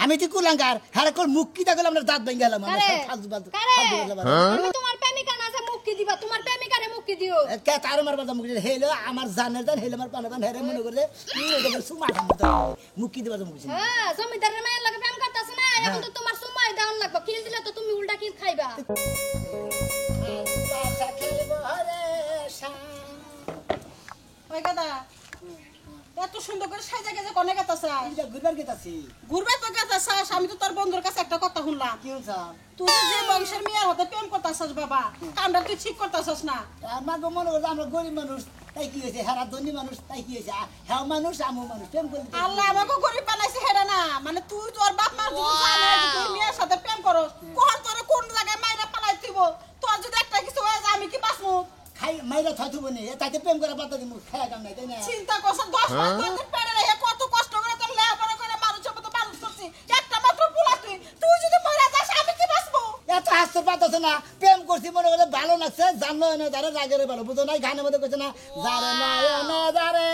আমি তুই কুলাঙ্গার হ্যাঁ কল মুখ কি দেখলাম না দাঁত ভেঙে গেলাম আমি তোমার প্রেমিকা না যে মুখ কি দিবা তোমার প্রেমিকারে মুখ কি দিও কে তার মার বাদা মুখ হেলো আমার জানের জান হেলো আমার পানা পান হেরে মনে করলে সুমা খাম মুখ কি দিবা মুখ হ্যাঁ জমিদারের মায়ের লাগে প্রেম করতেছ না এখন তো তোমার সময় দাও লাগবে কিল দিলে তো তুমি উল্টা কিল খাইবা ওই গাদা এত সুন্দর করে সাজা গেছে কোনে গেতাছে ঘুরবার গেতাছি ঘুরবে তো গেতাছে আমি তো তোর বন্ধুর কাছে একটা কথা শুনলাম কি হইছা তুই যে বংশের মেয়ের হাতে প্রেম করতাছস বাবা কামটা তুই ঠিক করতাছস না আমার মনে করছে আমরা গরিব মানুষ তাই কি হয়েছে হ্যাঁ ধনী মানুষ তাই কি হয়েছে হ্যাঁ মানুষ আমু মানুষ প্রেম করতে আল্লাহ আমাকে গরিব বানাইছে হেডা না মানে তুই তোর বাপ মার যদি জানে যে তুই মেয়ের সাথে প্রেম করস কোন তোরে কোন জায়গায় মাইরা পালাই দিব তোর যদি একটা কিছু হয়ে যায় আমি কি বাঁচবো খাই মাইরা থাকবো নি তাকে প্রেম করা বাদ দিমু খায়া কাম নাই তাই না চিন্তা করছ 10 বছর পেরে রে কত কষ্ট করে তোর লেখাপড়া করে মানুষের মতো মানুষ করছি একটা মাত্র পোলা তুই যদি মরে যাস আমি কি বাঁচবো এত হাসতে পারতেছে না প্রেম করছি মনে করে ভালো লাগছে জানলো না যারা লাগে রে ভালো বুঝো নাই গানের মধ্যে কইছে না যারে না যারে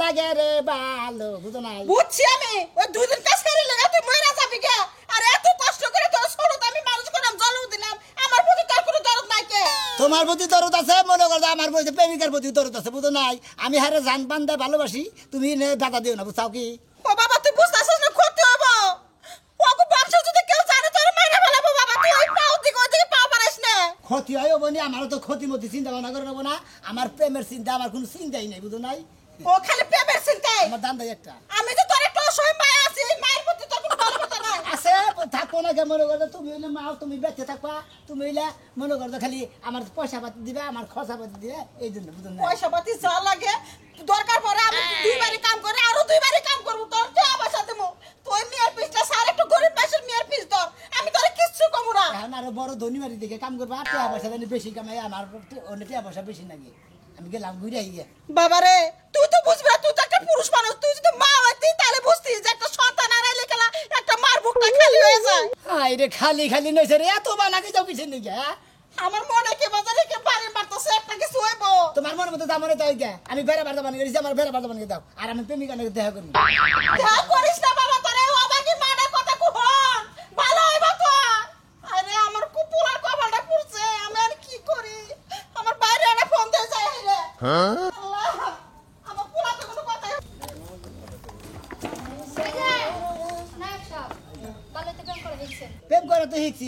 লাগে রে ভালো বুঝো নাই বুঝছি আমি ওই দুই দিন কাজ করে লাগা তুই মরে যাবি কে আর এত কষ্ট করে তোর ছোট আমি মানুষ করলাম জলও দিলাম আমার প্রতি তোর কোনো দরদ নাই কে তোমার প্রতি দরদ আছে মনে করো আমার প্রতি প্রেমিকার প্রতি দরদ আছে বুঝো নাই আমি হারে জান বান্দা ভালোবাসি তুমি নে বাধা দিও না বুঝাও কি ও বাবা তুই বুঝতাছিস না ক্ষতি হবো ওগো বংশ যদি কেউ জানে তোর মাইরা ফেলাবো বাবা তুই ওই পাও দিকে ওই দিকে পাও পারিস না ক্ষতি হয় বনি আমারও তো ক্ষতি মতি চিন্তা ভাবনা করে নেবো না আমার প্রেমের চিন্তা আমার কোনো চিন্তাই নেই বুঝো নাই ও খালি প্রেমের চিন্তাই আমার দান দেয় একটা আমি যে তোর একটা অসহায় মায়া আছি এই মায়ের প্রতি তোর কোনো ভালোবাসা নাই আছে থাকো না কে মনে করো তুমি হইলে মাও তুমি বেঁচে থাকবা তুমি হইলে মনে করো খালি আমার পয়সা পাতি দিবে আমার খরচা পাতি দিবে এই জন্য বুঝো না পয়সা পাতি যা লাগে দরকার পড়ে আমি দুইবারই কাম করে আরো দুইবারই কাম করব তোর কে আবাসা দেবো তুই মেয়ের পিছটা সার একটু গরিব মানুষের মেয়ের পিছ ধর আমি তোরে কিচ্ছু কমু না এখন আরো বড় ধনী বাড়ি দিকে কাম করবা টাকা পয়সা দেন বেশি কামাই আমার অনেক টাকা পয়সা বেশি নাকি আমি গেলাম ঘুরে গিয়ে বাবারে তুই তো বুঝবি না তুই তো একটা পুরুষ মানুষ তুই যদি মা হইতি তাহলে বুঝতিস যে একটা সন্তান আর আইলে খেলা একটা মার বুকটা খালি হয়ে যায় হাই রে খালি খালি নইছে রে এত বানাকে যাও কিসের নাকি হ্যাঁ আমার মনে কে বাজারে কে বাড়ি মারতেছে একটা কিছু হইব তোমার মনে মতো দাম তাই গে আমি বেড়া বাড়া বানিয়ে গেছি আমার বেড়া বাড়া বানিয়ে দাও আর আমি প্রেমিকা নাকি দেখা করবো দেখা করিস না বাবা তোরে অবাকি মানে কথা কুহন ভালো হইব তো আরে আমার কুপুরার কপালটা পুড়ছে আমি আর কি করি আমার বাইরে একটা ফোন দিয়ে যায় রে আল্লাহ আমার পুরা তো কোনো কথা প্রেম করে তো শিখছি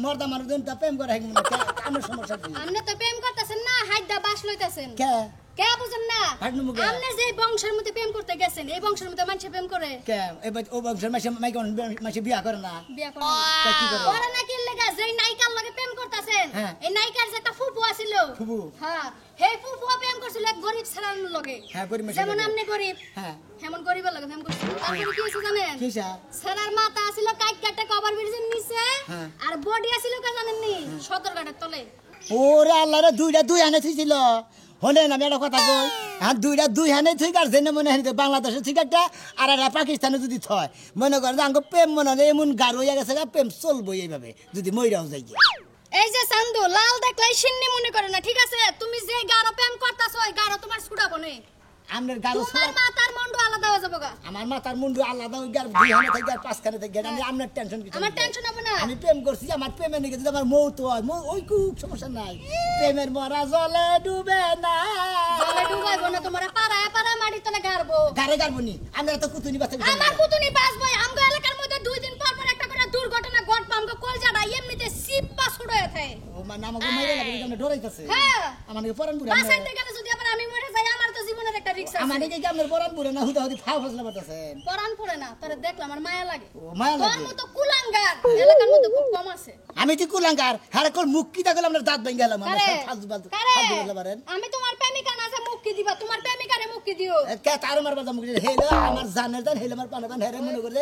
মর্দা মানুষ প্রেম করে শিখি না আমার সমস্যা কি আপনি তো প্রেম করতেছেন না হাইদা বাস লইতাছেন কে কে বুঝেন না হাইডনু মুগে। আপনি যে বংশের মধ্যে প্রেম করতে গেছেন এই বংশের মধ্যে মানুষ প্রেম করে কে এবার ও বংশের মাসে বিয়া করে না বিয়া করে তা কি করে? ওরা নাকি লাগা যে নায়িকার লগে প্রেম করতেছেন হ্যাঁ। এই নায়িকার যে একটা ফুফু আছিল ফুফু? হ্যাঁ সেই ফুফু প্রেম করছিল এক গরিব ছেলের লগে হ্যাঁ, গরিব মানুষের যেমন লগে। আপনি গরিব হ্যাঁ হেমন গরিবের লগে প্রেম করছিল তারপরে কি হইছে জানেন কিসা ছেলের মাথা আছিল কাট কাটে কভার ব্রিজের নিচে হ্যাঁ। আর বডি আছিল কে জানেন নি সদরঘাটের তলে ওরে আল্লাহ রে দুই হানে থুইছিল হলে না আমি একটা কথা কই হ্যাঁ দুই হানে থুই আর জেনে মনে হয় বাংলাদেশে ঠিক একটা আর একটা পাকিস্তানে যদি থয় মনে করেন আঙ্গ প্রেম মনে হয় এমন গাঢ় হয়ে গেছে প্রেম চলবো এইভাবে যদি মইরাও যাই গিয়ে এই যে চান্দু লাল দেখলাই সিন্নি মনে করে না ঠিক আছে তুমি যে গারো প্রেম করতাছ ওই গারো তোমার ছুড়াবো না আপনার গাঢ় তোমার মাথার মন্ডু আলাদা হয়ে যাবে গা আমার মাথার মুন্ডু আলাদা ওই গার দুই হানে থেকে আর পাঁচখানে থেকে আমি আপনার টেনশন কিছু আমার নেই। টেনশন হবে না আমি প্রেম করছি আমার প্রেমের নিকে যদি আমার মৌত হয় ওই খুব সমস্যা নাই প্রেমের মরা জলে ডুবে না জলে ডুবাইবো না তোমার পাড়ায় পাড়ায় মাটি তলে গারবো গারে গারবনি আমরা তো কুতুনি বাচ্চা আমার কুতুনি বাসবো আমগো এলাকার মধ্যে দুই দিন পর পর একটা করে দুর্ঘটনা ঘটবে আমগো কলজাটা এমনিতে সিপ্পা ছুড়ে থাকে ও মানে আমাকে মেরে লাগবে আমরা ডরাইতাছে হ্যাঁ আমাকে পরান বুড়া বাসাইতে গেলে যদি আবার আমি মরে যাই আমার তো জীবনের একটা রিস্ক আছে আমাকে কি আপনার পরান বুড়া না হুদা হুদি ফাও ফসলা বাতাছেন পরান পড়ে না তোরে দেখলে আমার মায়া লাগে ও মায়া তোর লাগে মতো কুলাঙ্গার এলাকার মধ্যে খুব কম আছে আমি তুই কুলাঙ্গার হারে কল মুখ কি দেখলাম আমরা দাঁত ভেঙে গেলাম আমরা কারে? ফালতু ফালতু কারে? ফালতু বলতে পারেন আমি তোমার প্রেমিকা না যে মুখ কি দিবা তোমার প্রেমিকারে মুখ কি দিও কে তার মার বাদা মুখ হেলো আমার জানের জান হেলো আমার পানা পান হেরে মনে করলে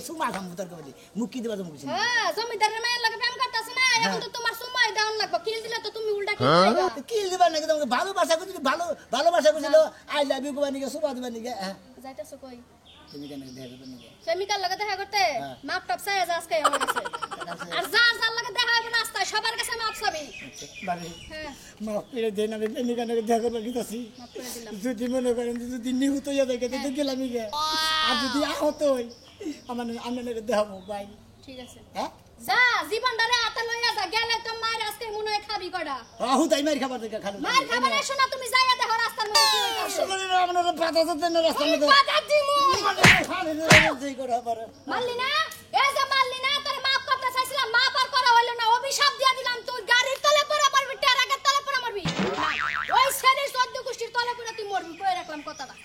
সুমা খাম তোর বলি মুখ কি দিবা মুখ হ্যাঁ জমিদারের মায়ের লাগে প্রেম করতেছ না এখন তো তোমার সময় দাও লাগবে কিল দিলে তো তুমি উল্টা কিল খাইবা কি দিবা নাকি তোমাকে ভালোবাসা করছিল ভালোবাসা করছিল আই লাভ ইউ কোবা নাকি সুমা দিবা নাকি যাইতাছো কই তুমি কেন দেখা করবে নাকি প্রেমিকার লাগে দেখা করতে হ্যাঁ। মাপ টাপ চাই আজকে আমার কাছে আর যার লাগে দেখা হবে রাস্তায় সবার কাছে মাপ চাবি বাড়ি হ্যাঁ মাফ করে দেন আমি প্রেমিকা নাকি দেখা করবে গেছি মাপ করে দিলাম যদি মনে করেন যে যদি নিহত হইয়া থাকে তো গেলামই গে আর যদি আহত হই আমার আপনার দেখাবো ভাই। ঠিক আছে হ্যাঁ যা জীবনটারে হাতে লইয়া যা গেলে তো মার আজকে মনে হয় খাবি কড়া আহু তাই মার খাবার দেখা খালি মার খাবার এসো না তুমি যাইয়া দেখো রাস্তার মধ্যে কি হইতাছে আপনার পাতা তো দেন রাস্তার মধ্যে পাতা দিমু খালি যেই করে পারে মারলি না এই যে মারলি না তোর মাফ করতে চাইছিলাম মাফ আর করা হইলো না অভিশাপ দিয়া দিলাম তুই গাড়ির তলে পড়ে মারবি টেরাকের তলে পড়ে মারবি ওই শরীর সদ্য কুষ্টির তলে পড়ে তুই মরবি কই রাখলাম কথাটা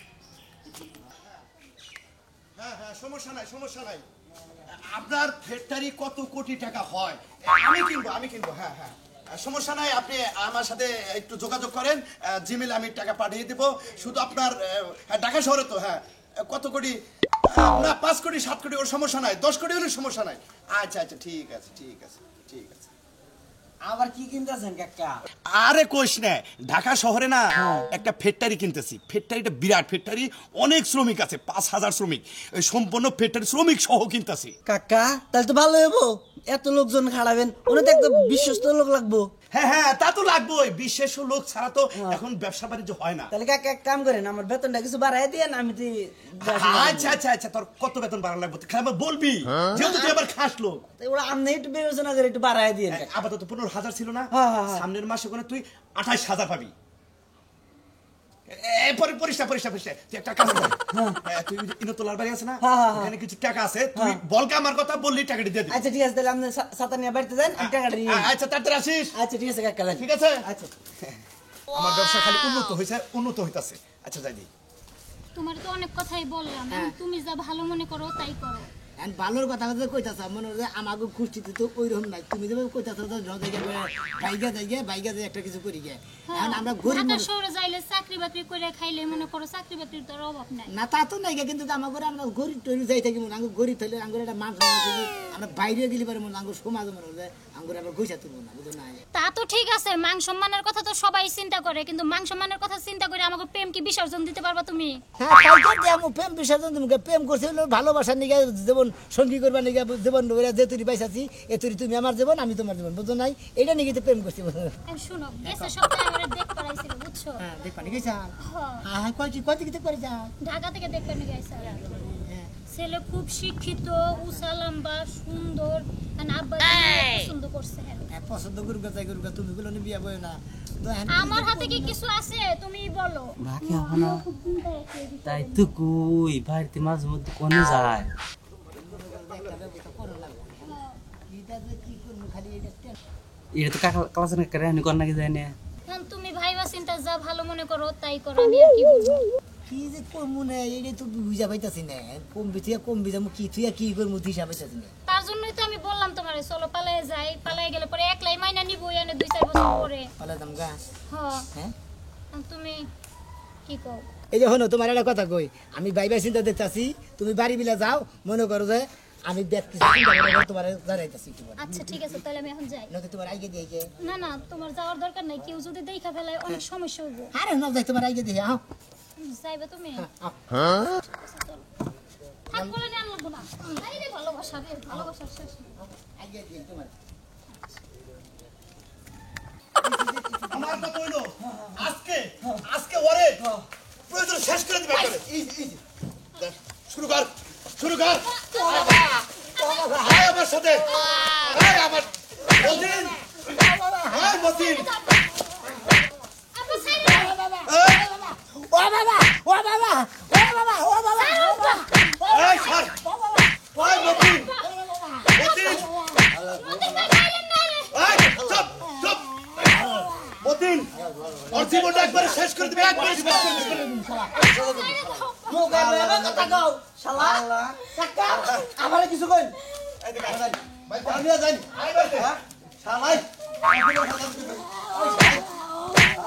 হ্যাঁ হ্যাঁ সমস্যা নাই আপনার ফ্যাক্টরি কত কোটি টাকা হয় আমি কিনবো হ্যাঁ হ্যাঁ সমস্যা নাই আপনি আমার সাথে একটু যোগাযোগ করেন জিমেল আমি টাকা পাঠিয়ে দেব শুধু আপনার ঢাকা শহরে তো হ্যাঁ কত কোটি না 5 কোটি 7 কোটি ওর সমস্যা নাই 10 কোটি হলে সমস্যা নাই আচ্ছা ঠিক আছে আবার কি কিনতেছেন কাকা? আরে কোশ না ঢাকা শহরে না একটা ফ্যাক্টরি কিনতেছি ফ্যাক্টরিটা বিরাট ফ্যাক্টরি অনেক শ্রমিক আছে 5000 শ্রমিক ওই সম্পূর্ণ ফ্যাক্টরি শ্রমিক সহ কিনতেছি কাকা তাহলে তো ভালো হইব, এত লোকজন খাড়াবেন, ওনে তো একদম বিশ্বস্ত লোক লাগবো। হ্যাঁ তা তো লাগবেই বিশেষ লোক ছাড়া তো এখন ব্যবসা বাণিজ্য হয় না তাহলে কাকা এক কাম করেন, আমার বেতনটা কিছু বাড়াই দেন, আমি তো আচ্ছা তোর কত বেতন বাড়ানো লাগবে তুই খালি বলবি যেহেতু তুই আবার খাস লোক ওরা আপনি একটু বিবেচনা করে একটু বাড়াই দিয়ে আপাতত 15,000 ছিল না হ্যাঁ। সামনের মাসে ওখানে তুই 28,000 পাবি এরপরে পরিষ্কার তুই একটা কাজ কর তুই ইনতলার বাড়ি আছে না ওখানে কিছু টাকা আছে তুই বলকা আমার কথা বললি টাকাটা দিয়ে দিবি আচ্ছা ঠিক আছে, তাহলে আপনি ছাতা নিয়ে বাড়িতে যান, আমি টাকাটা নিয়ে আচ্ছা তাড়াতাড়ি আসিস আচ্ছা ঠিক আছে কাকা যান। ঠিক আছে আচ্ছা আমার ব্যবসা খালি উন্নত হইতাছে আচ্ছা যাই দি তোমার তো অনেক কথাই বললাম তুমি যা ভালো মনে করো তাই করো ভালোর কথা কথা কইতাছ মনে হয় আমাকে কুষ্টিতে তো ওইরকম নাই তুমি যেভাবে কইতাছ বাইকে একটা কিছু করি গে এখন আমরা গরিব ঢাকা শহরে যাইলে চাকরি বাকরি করে খাইলে মনে করো চাকরি বাকরির তোর অভাব নাই না তা তো নাই কিন্তু আমার ঘরে আমরা গরিব টরি যাই থাকি মনে গরিব থাকলে আঙ্গুর একটা মান আমরা বাইরে গেলে পারে মনে আঙ্গুর সমাজ মনে হলে আঙ্গুর আমরা গইসা তুলবো না বুঝো না তা তো ঠিক আছে মান সম্মানের কথা তো সবাই চিন্তা করে কিন্তু মান সম্মানের কথা চিন্তা করে আমাকে প্রেম কি বিসর্জন দিতে পারবা তুমি হ্যাঁ প্রেম বিসর্জন তুমি প্রেম করছি ভালোবাসা নিয়ে জীবন সঙ্গী করবা নিয়ে জীবন যে তুই পাইছাছি এ তুই তুমি আমার জীবন আমি তোমার জীবন বুঝো নাই এটা নিয়ে প্রেম করছি শুনো গেছে সপ্তাহে আমারে দেখ করাইছিল বুঝছো হ্যাঁ দেখ পানি গেছা হ্যাঁ হ্যাঁ কয় দিকে করে যা ঢাকা থেকে দেখতে নিয়ে গেছে ছেলে খুব শিক্ষিত উঁচা লম্বা সুন্দর আব্বা পছন্দ করছে পছন্দ করুক তাই করুক তুমি বলো বিয়া বই না আমার হাতে কি কিছু আছে তুমি বলো বাকি হবে না তাই তো কই বাড়িতে মাঝে মধ্যে কোনে যায় এটা তো কাকা ক্লাস না করে আমি কোন নাকি যায় না তুমি ভাইবা চিন্তা যা ভালো মনে করো তাই করো আমি আর কি বলবো কি যে করবো না এটা তো বুঝা পাইতাছি না কম যাবো কি তুই কি করবো হিসাব পাইতাছি না তার জন্যই তো আমি বললাম তোমারে চলো পালায়ে যাই পালায়ে গেলে পরে একলাই মাইনা নিবো এনে 2-4 বছর পরে পালা দাম গা হ্যাঁ তুমি কি কও এই যে হনো তোমার একটা কথা কই আমি বাইবা চিন্তা দেখতাছি তুমি বাড়ি বিলা যাও মনে করো যে আমি ব্যক্তি তোমার জানাইতাছি আচ্ছা ঠিক আছে তাহলে আমি এখন যাই নয়তো তোমার আইগে দিয়ে না তোমার যাওয়ার দরকার নাই কেউ যদি দেখা ফেলায় অনেক সমস্যা হইব আরে না যাই তোমার আইগে দিয়ে আও যাইবে তুমি থাক বলে জান লাগবো না এই রে ভালোবাসার শেষ আইগে দিয়ে তোমার আমার কথা হইলো আজকে ওরে প্রয়োজন শেষ করে দিবে করে শুরু কর আয় আমার সাথে আয় আমার মতিন আয় মতিন আপনি সাইডে আয় সর আয় মতিন আয় চুপ মতিন ওর জীবনটা একবার শেষ করে দিবে একবার শেষ করে দিবে আমারে কিছু কই ভাই পানিয়া যাই আয় ভাই শালাই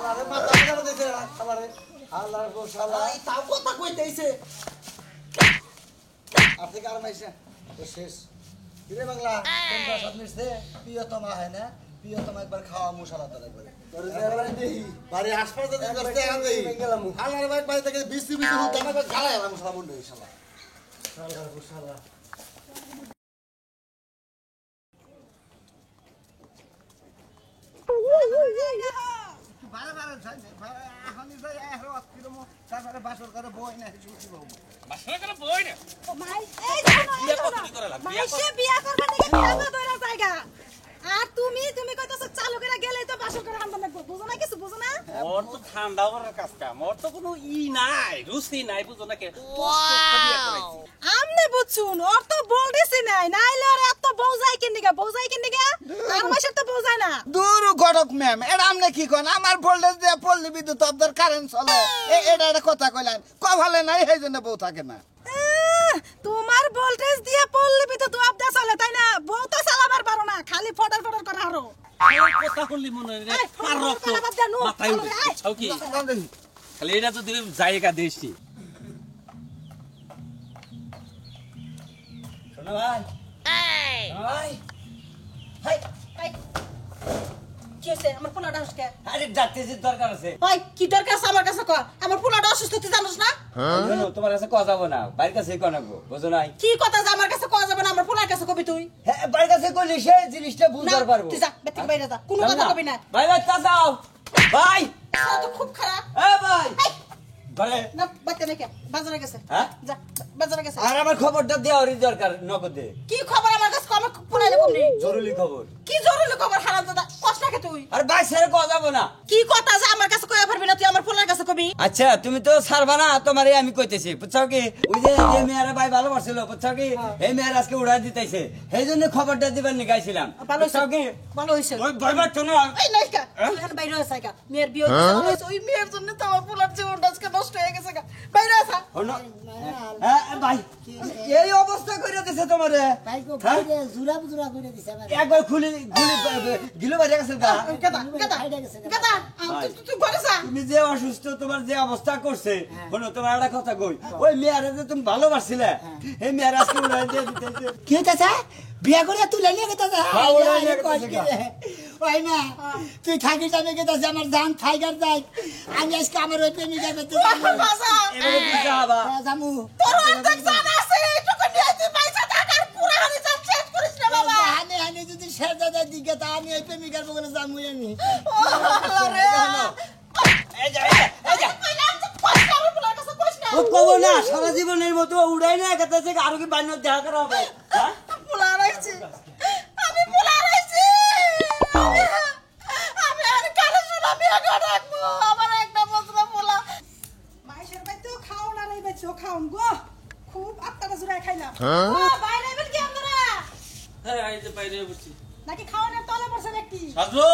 আরে মাথা ধরে দিছে আমারে আল্লাহর গো শালা এই তাও কথা কইতেইছে আপনি কার মাইছে তো শেষ কিরে বাংলা তোমরা সব মিশছে প্রিয়তমা হয় না প্রিয়তমা একবার খাওয়া মশলা তো একবার তোরে এবারে দেই বাড়ি হাসপাতালে যদি করতে আন দেই গেলাম আল্লাহর ভাই বাড়ি থেকে 20 হুত আমাকে গালায় আলাম মশলা বন্ধ হই শালা আল্লাহর গো শালা বারে এখনই যাই কিরম তারপরে বাসর করে বই না শুনছি বাবু বাসনা করে বই না মাই এই দেখো বিয়া কত কি করে লাগবে মাইসে বিয়া করবে নাকি খাওয়া দইরা জায়গা আর তুমি কইতাছো চালু করে গেলেই তো বাসর করে আনতে লাগবে বুঝো না কিছু বুঝো না মোর তো ঠান্ডা করার কাজ কাম মোর তো কোনো নাই রুচি নাই বুঝো না কে আমনে বুঝছুন ওর তো বলতেছি নাই নাইলে ওর এত বউজাই কিন্দিগা আর মাসের তো বউজাই না দূর গড়ক ম্যাম এটা আমনে কি কোন আমার ভোল্টেজ দিয়ে পল্লী বিদ্যুৎ অফদের কারেন্ট চলে এটা একটা কথা কইলেন কভালে নাই সেই জন্য বউ থাকে না তোমার ভোল্টেজ দিয়ে পল্লী বিদ্যুৎ অফদা চলে তাই না বউ তো চালাবার পারো না খালি ফটার করে হারো কথা বললি মনে রে পার রক্ত মাথায় উঠে ছাও কি খালি এটা তো দিলে জায়গা দেশি শোনো ভাই ভাই হাই হাই কি হইছে আমার পোলাটা হসকে আরে ডাক্তারের দরকার আছে ওই কি দরকার আছে আমার কাছে কর আমার পোলাটা অসুস্থ তুই জানোস না জানো তোমার কাছে কথা যাব না বাইরের কাছে কনাবো বুঝো নাই কি কথা যে আমার কাছে কওয়া যাবে না আমার পোলার কাছে কবি তুই হ্যাঁ বাইরের কাছে কইলে সেই জিনিসটা বুঝতে পারবো তুই যা বেতে বাইরে যা কোনো কথা কবি না ভাই ভাই তা যাও ভাই এটা তো খুব খারাপ এ ভাই ঘরে না বাতে নাকি বাজারে গেছে হ্যাঁ? যা বাজারে গেছে আর আমার খবরটা দেওয়ারই দরকার নগদে কি খবর আমার কাছে কম পোলাইলে কমনি জরুরি খবর কি জরুরি খবর হারাম দাদা কষ্ট রাখে তুই আর ভাই ছেড়ে কথা যাব না কি কথা যে আমার কাছে কইয়া পারবি না তুই আমার পোলার কাছে কবি আচ্ছা তুমি তো ছাড়বা না তোমারই আমি কইতেছি বুঝছো কি ওই যে যে মেয়েরা ভাই ভালোবাসছিল বুঝছো কি এই মেয়ের আজকে উড়াই দিতেছে সেই জন্য খবরটা দিবার নিগাইছিলাম ভালো হইছে বুঝছো কি ভালো হইছে ওই ভয়বার তো না এই নাইকা তুই এখন বাইরে আসা কা মেয়ের বিয়ে হইছে ওই মেয়ের জন্য তো আমার পোলার জীবনটা আজকে নষ্ট হয়ে গেছে গা বাইরে আসা হলো হ্যাঁ ভাই এই অবস্থা করে দিছে তোমারে পাইকো হ্যাঁ? বাইরে জুরা বুজুরা করে দিছে আমার একবার খুলে গিলো বাইরে গেছে গা গাদা গাদা গাদা তুই ঘরে যা তুমি যে অসুস্থ তোমার যে অবস্থা করছে শোনো তোমার একটা কথা কই ওই মেয়েরা যে তুমি ভালোবাসছিলে এই মেয়েরা আজকে উড়াই দিয়ে দিতেছে কি হইতাছে বিয়া করে তুলে নিয়ে গেতাছে হ্যাঁ, উড়াই নিয়ে গেতাছে গা। ওই না তুই থাকিস আমি গেতাছে আমার জান টাইগার যাই আমি আজকে আমার ওই প্রেমিকা পেতে বাসা এবারে কি যাবা জামু তোর অর্ধেক জান আছে এটুকু নিয়ে তুই পয়সা টাকার পুরো হানি জান শেষ করিস না বাবা হানে হানে যদি শের দাদা দিকে তা আমি ওই প্রেমিকার বগলে জামু আমি ও আল্লাহ রে এই যা এই যা কইলাম যে পয়সা আমার পোলার কাছে কইস না ও কব না সারা জীবনের মতো উড়াই না গেতেছে আরো কি বান্য দেখা করা হবে হ্যাঁ পোলা রাইছি আমি পোলা রাইছি আমি আর কারো শুনা বিয়া করে রাখবো আমার একটা বছর পোলা মাইশের বাইতো খাও না রে বাইতো খাওন গো খুব আত্মাটা জুড়ায় খাইলাম ও বাইরে বের কি আমরা হ্যাঁ এই যে বাইরে বসছি নাকি খাওয়ানোর তলে পড়ছে ব্যক্তি সাজু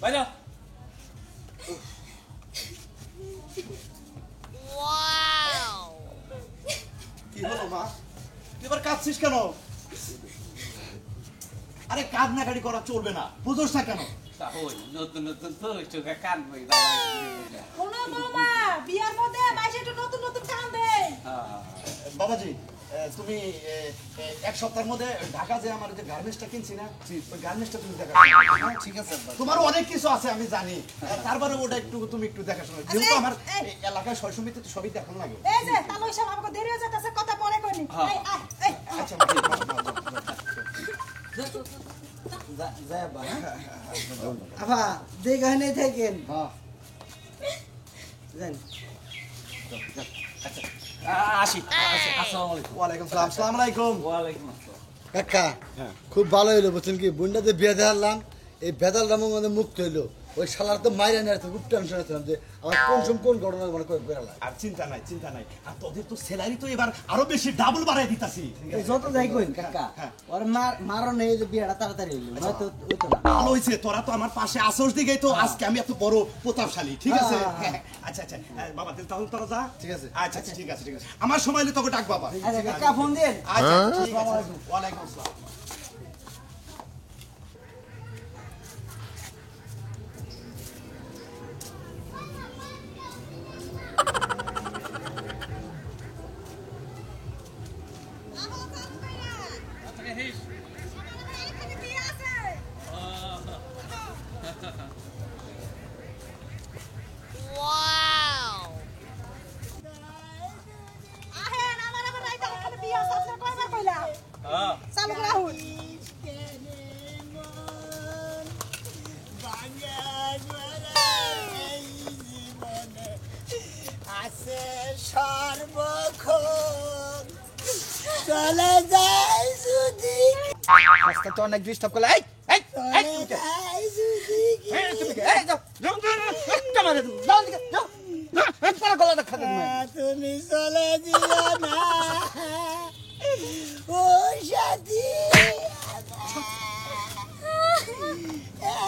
বাইরে কি হলো মা তুই এবার কাঁদছিস কেন আরে কান্নাকাটি করা চলবে না বুঝোস না কেন ওই নতুন নতুন তো চোখে কান বই কোনো বৌমা বিয়ার মধ্যে মাইশে একটু নতুন নতুন কান দেয় বাবাজি তুমি এক সপ্তাহের মধ্যে ঢাকা যে আমার যে গার্মেন্টসটা কিনছি না ওই গার্মেন্টসটা তুমি দেখা ঠিক আছে তোমার অনেক কিছু আছে আমি জানি তারপরে ওটা একটু তুমি একটু দেখাশোনা যেহেতু আমার এই এলাকায় সয় সমিতি তো সবই দেখানো লাগে এই যে তাহলে সব আমাকে দেরি হয়ে যাচ্ছে কথা পরে কইনি এই এই আচ্ছা যায় বা আফা দেখা নেই থাকেন হ্যাঁ জান আসি আসসালামু আলাইকুম ওয়ালাইকুম সালাম আসসালামু আলাইকুম ওয়ালাইকুম আসসালাম কাকা খুব ভালো হইলো বুঝছেন কি বুন্ডাতে বিয়ে দেখালাম এই বেদালটা মধ্যে মুক্ত হইলো ওই শালার তো মাইরা নিয়ে খুব টেনশন ছিলাম যে আমার কোন সময় কোন ঘটনা মানে করে বেরালাম আর চিন্তা নাই আর তোদের তো স্যালারি তো এবার আরো বেশি ডাবল বাড়াই দিতাছি যত যাই কইন কাকা ওর মারো নেই যে বিয়েটা তাড়াতাড়ি হইলো নয়তো হইতো না ভালো হয়েছে তোরা তো আমার পাশে আসোস দিকেই তো আজকে আমি এত বড় প্রতাপশালী ঠিক আছে আচ্ছা বাবা তাহলে তোরা যা ঠিক আছে আচ্ছা ঠিক আছে আমার সময় হলে তোকে ডাক বাবা আচ্ছা কাকা ফোন দিন আচ্ছা ঠিক আছে ওয়ালাইকুম আসসালাম আহেন আমার রাইতে খালি বিয়া সাথে কয়বার কইলা হ্যাঁ চালু রাহুল রাস্তা তো অনেক ডিস্টার্ব করলে এই এই এই তুমি কে? এই তুমি কে? এই যাও যাও একটা মারে তুমি যাও দিকে যাও একটা গলা দেখা দেন তুমি চলে দিও না ও সাথী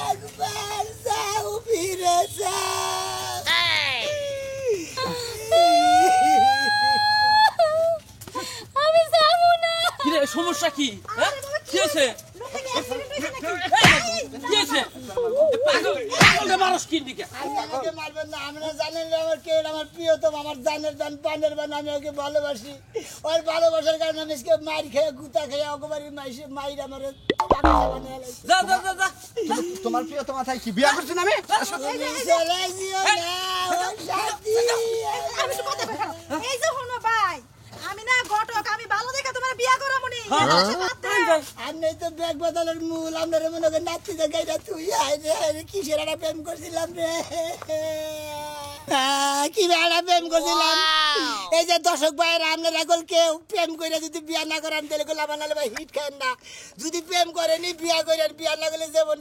একবার যাও ফিরে যাও আমি যাবো না। কি রে সমস্যা কি হ্যাঁ? কি হয়েছে কি হয়েছে পাগল মানুষ কি দিকে আমাকে মারবেন না আমরা জানেন যে আমার কে আমার প্রিয়তম আমার জানের বান পানের বান আমি ওকে ভালোবাসি ওর ভালোবাসার কারণে আমি আজকে মার খেয়ে গুতা খেয়ে ওকে বাড়ি মাইর আমার যা যা যা যা তোমার প্রিয় তো মাথায় কি বিয়া করছেন আমি চলে দিও না ও সাথী আমি তো কথা বলবো এই যে হনো ভাই আমি না ঘটক আমি ভালো দেখে তোমার বিয়া করামুনি আমি তো ব্যাগ বদলের মূল আপনার মনে করেন নাতি গাইরা তুই আরে কিসের একটা প্রেম করছিলাম রে কি একটা প্রেম করছিলাম এই যে দর্শক ভাইয়েরা আপনারা এখন কেউ প্রেম করে যদি বিয়া না করেন তাহলে গোলাম আনালে ভাই হিট খান না যদি প্রেম করেনি বিয়া করেন বিয়া না করলে যেমন